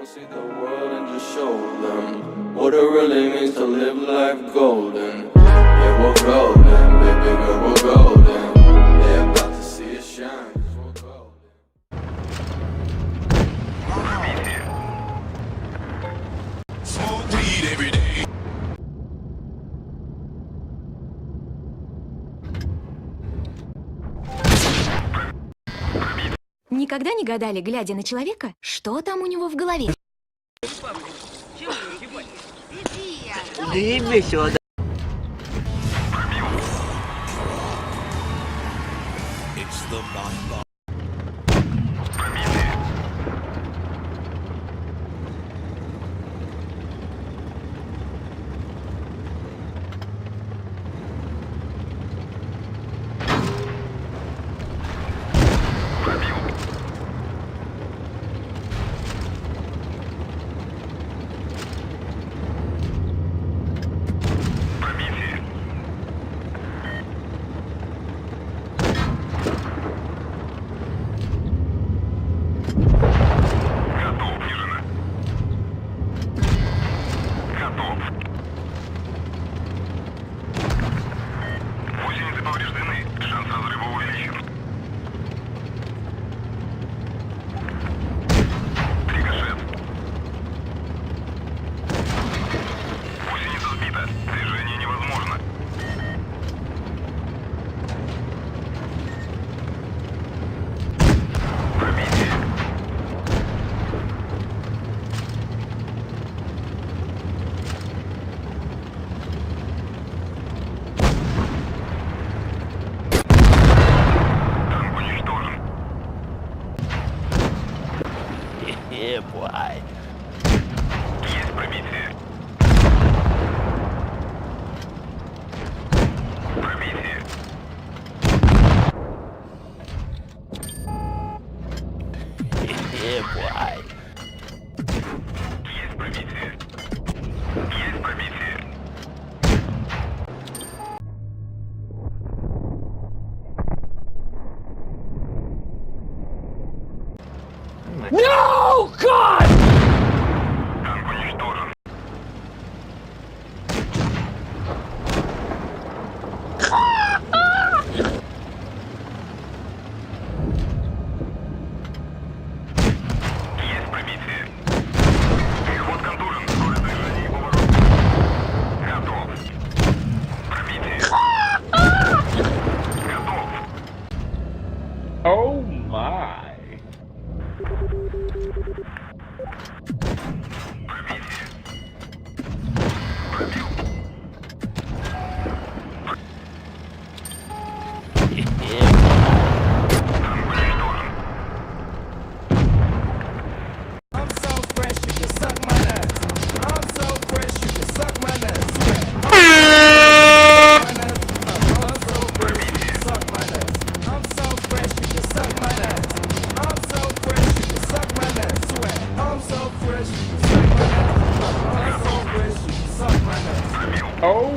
See the world and just show them what it really means to live life golden. Yeah, we're golden, baby girl, we're golden. They're about to see us shine, 'cause we're golden. Smoke weed every day. Никогда не гадали, глядя на человека, что там у него в голове? It's the non-bomb. Повреждены. Шанс разрыва увеличен. Рикошет. Гусеница сбита. Движение невозможно. Пробитие. Yeah, boy. Есть пробитие. Пробитие. Yeah, boy. Есть пробитие. Есть пробитие. No, God! Танк уничтожен. Есть пробитие. Переход контужен. Скорость движения и поворот. Готов. Пробитие. Готов. Oh my. Пробитие. Пробил. Yeah, Танк уничтожен. I'm so fresh you can suck my nuts. I'm so fresh you can suck my nuts. I'm so fresh you can suck my nuts. I'm so fresh you can suck my nuts. I'm so fresh you can suck my nuts. Sweat. I'm so fresh you can suck my nuts. I'm so fresh you can suck my nuts. Oh